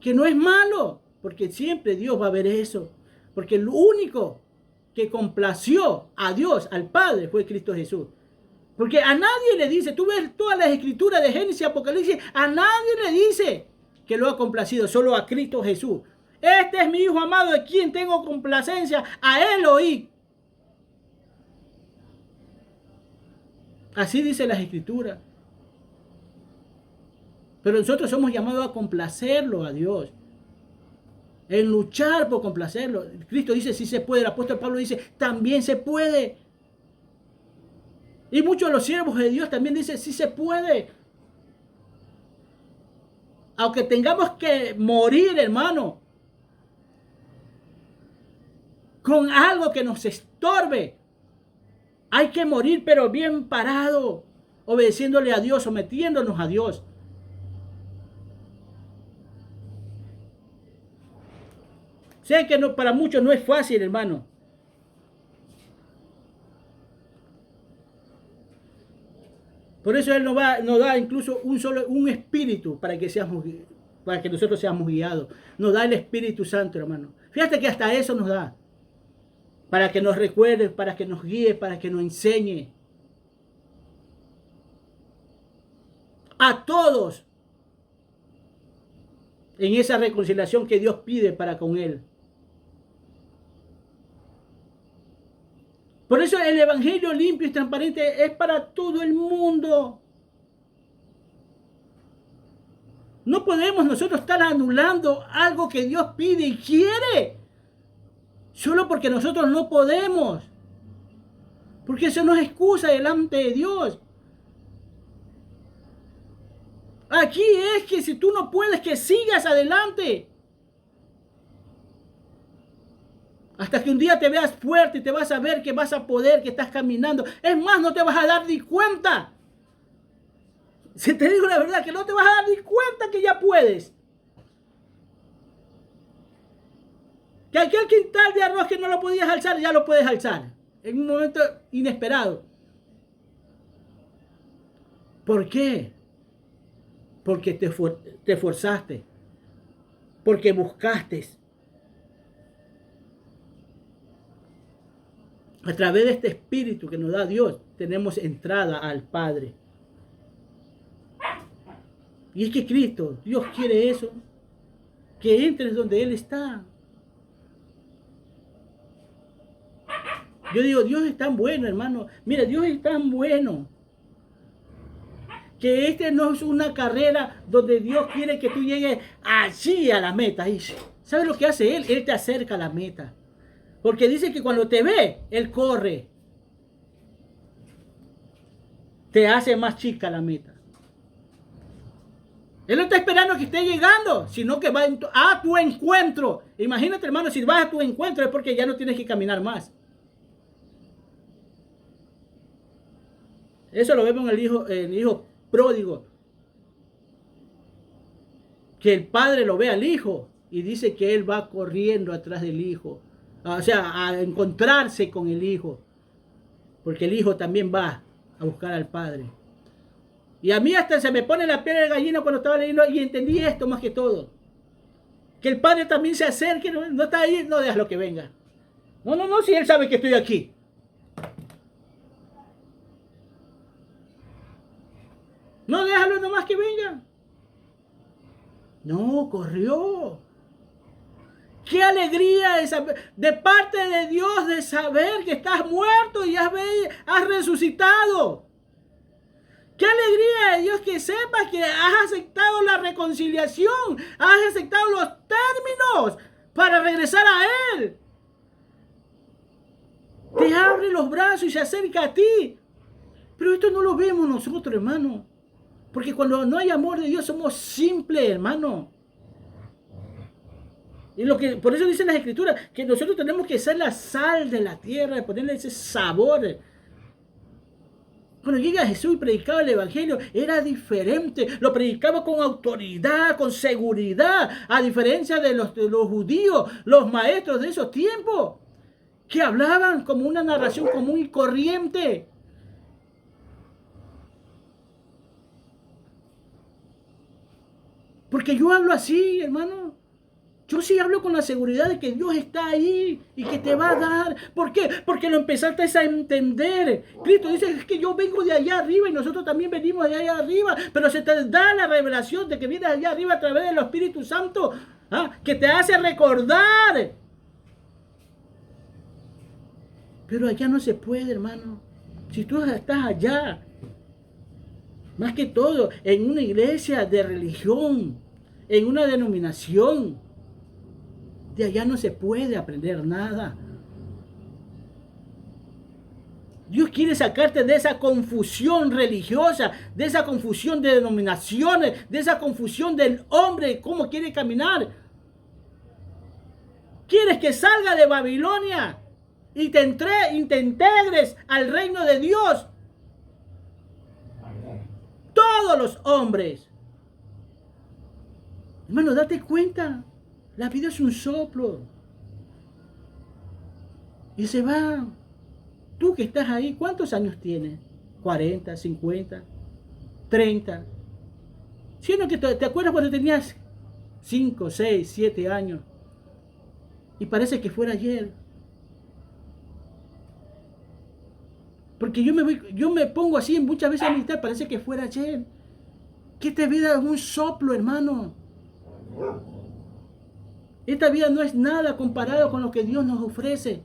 Que no es malo, porque siempre Dios va a ver eso. Porque el único que complació a Dios, al Padre, fue Cristo Jesús. Porque a nadie le dice, tú ves todas las escrituras de Génesis y Apocalipsis, a nadie le dice que lo ha complacido, solo a Cristo Jesús. Este es mi Hijo amado, de quien tengo complacencia, a Él oí. Así dice las escrituras. Pero nosotros somos llamados a complacerlo a Dios. En luchar por complacerlo. Cristo dice, sí se puede. El apóstol Pablo dice, también se puede. Y muchos de los siervos de Dios también dicen, sí se puede. Aunque tengamos que morir, hermano, con algo que nos estorbe. Hay que morir, pero bien parado, obedeciéndole a Dios, sometiéndonos a Dios. Sé que no, para muchos no es fácil, hermano. Por eso Él nos da incluso un espíritu para que nosotros seamos guiados. Nos da el Espíritu Santo, hermano. Fíjate que hasta eso nos da. Para que nos recuerde, para que nos guíe, para que nos enseñe. A todos. En esa reconciliación que Dios pide para con Él. Por eso el Evangelio limpio y transparente es para todo el mundo. No podemos nosotros estar anulando algo que Dios pide y quiere. Solo porque nosotros no podemos. Porque eso no es excusa delante de Dios. Aquí es que si tú no puedes, que sigas adelante. Hasta que un día te veas fuerte y te vas a ver que vas a poder, que estás caminando. Es más, no te vas a dar ni cuenta. Si te digo la verdad, que no te vas a dar ni cuenta que ya puedes. Que aquel quintal de arroz que no lo podías alzar, ya lo puedes alzar. En un momento inesperado. ¿Por qué? Porque te esforzaste. Porque buscaste. A través de este espíritu que nos da Dios, tenemos entrada al Padre. Y es que Cristo, Dios quiere eso. Que entres donde Él está. Yo digo, Dios es tan bueno, hermano. Mira, Dios es tan bueno. Que este no es una carrera donde Dios quiere que tú llegues allí a la meta. ¿Sabes lo que hace Él? Él te acerca a la meta. Porque dice que cuando te ve, Él corre. Te hace más chica la meta. Él no está esperando que esté llegando, sino que va a tu encuentro. Imagínate, hermano, si vas a tu encuentro es porque ya no tienes que caminar más. Eso lo vemos en el hijo pródigo. Que el padre lo ve al hijo y dice que él va corriendo atrás del hijo. O sea, a encontrarse con el hijo. Porque el hijo también va a buscar al padre. Y a mí hasta se me pone la piel de gallina cuando estaba leyendo y entendí esto más que todo. Que el padre también se acerque, no está ahí, no dejas lo que venga. No, si él sabe que estoy aquí. No, déjalo nomás que venga. No, corrió. Qué alegría de parte de Dios de saber que estás muerto y has resucitado. Qué alegría de Dios que sepas que has aceptado la reconciliación, has aceptado los términos para regresar a Él. Te abre los brazos y se acerca a ti. Pero esto no lo vemos nosotros, hermano. Porque cuando no hay amor de Dios somos simples, hermano. Y por eso dicen las Escrituras que nosotros tenemos que ser la sal de la tierra, de ponerle ese sabor. Cuando llega Jesús y predicaba el Evangelio, era diferente. Lo predicaba con autoridad, con seguridad, a diferencia de los judíos, los maestros de esos tiempos, que hablaban como una narración común y corriente. Porque yo hablo así, hermano. Yo sí hablo con la seguridad de que Dios está ahí y que te va a dar. ¿Por qué? Porque lo empezaste a entender. Cristo dice que yo vengo de allá arriba y nosotros también venimos de allá arriba. Pero se te da la revelación de que vienes de allá arriba a través del Espíritu Santo, que te hace recordar. Pero allá no se puede, hermano. Si tú estás allá, más que todo, en una iglesia de religión, en una denominación, de allá no se puede aprender nada. Dios quiere sacarte de esa confusión religiosa, de esa confusión de denominaciones, de esa confusión del hombre, cómo quiere caminar. Quieres que salga de Babilonia y te integres al reino de Dios. Todos los hombres. Hermano, date cuenta. La vida es un soplo. Y se va. Tú que estás ahí, ¿cuántos años tienes? 40, 50. 30. Sino que te acuerdas cuando tenías 5, 6, 7 años. Y parece que fuera ayer. Porque yo me pongo así muchas veces a meditar, parece que fuera ayer. Que esta vida es un soplo, hermano. Esta vida no es nada comparado con lo que Dios nos ofrece.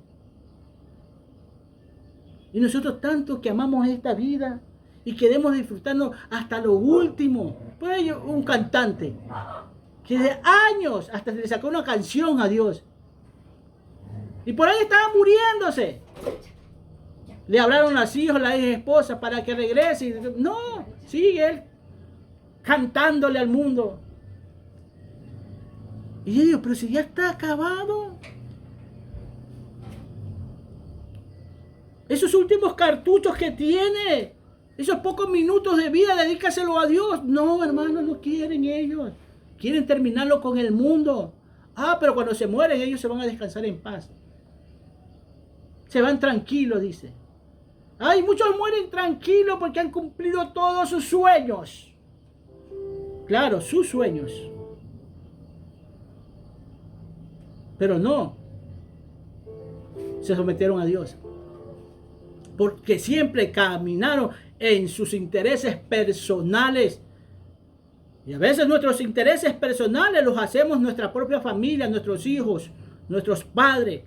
Y nosotros tanto que amamos esta vida y queremos disfrutarnos hasta lo último. Pues hay un cantante que de años hasta le sacó una canción a Dios. Y por ahí estaba muriéndose. Le hablaron a los hijos, la esposa, para que regrese. No, sigue él cantándole al mundo. Y yo digo, pero si ya está acabado. Esos últimos cartuchos que tiene, esos pocos minutos de vida, dedícaselo a Dios. No, hermanos, no quieren ellos. Quieren terminarlo con el mundo. Pero cuando se mueren, ellos se van a descansar en paz. Se van tranquilos, dice. Muchos mueren tranquilos porque han cumplido todos sus sueños. Claro, sus sueños. Pero no. Se sometieron a Dios. Porque siempre caminaron en sus intereses personales. Y a veces nuestros intereses personales los hacemos nuestra propia familia, nuestros hijos, nuestros padres.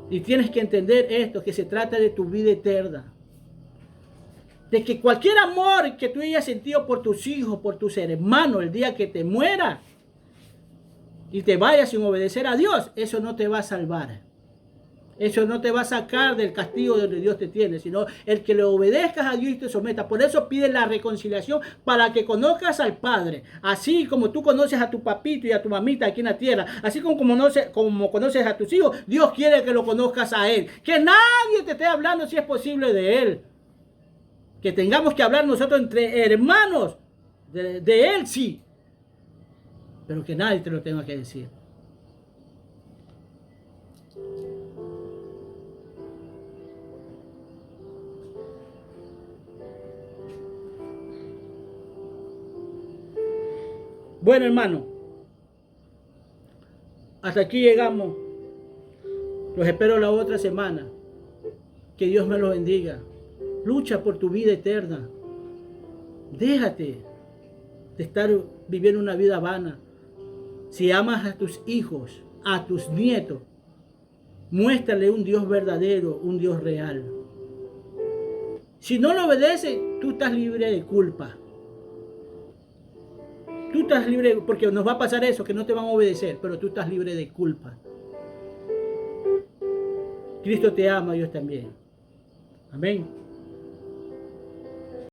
Y tienes que entender esto, que se trata de tu vida eterna. De que cualquier amor que tú hayas sentido por tus hijos, por tus hermanos, el día que te mueras y te vayas sin obedecer a Dios, eso no te va a salvar. Eso no te va a sacar del castigo donde Dios te tiene, sino el que le obedezcas a Dios y te sometas. Por eso pide la reconciliación para que conozcas al Padre. Así como tú conoces a tu papito y a tu mamita aquí en la tierra, así como conoces a tus hijos, Dios quiere que lo conozcas a Él. Que nadie te esté hablando si es posible de Él. Que tengamos que hablar nosotros entre hermanos de Él, sí. Pero que nadie te lo tenga que decir. Bueno, hermano, hasta aquí llegamos. Los espero la otra semana. Que Dios me los bendiga. Lucha por tu vida eterna. Déjate de estar viviendo una vida vana. Si amas a tus hijos, a tus nietos, muéstrale un Dios verdadero, un Dios real. Si no lo obedeces, tú estás libre de culpa. Tú estás libre, porque nos va a pasar eso, que no te van a obedecer, pero tú estás libre de culpa. Cristo te ama, Dios también. Amén.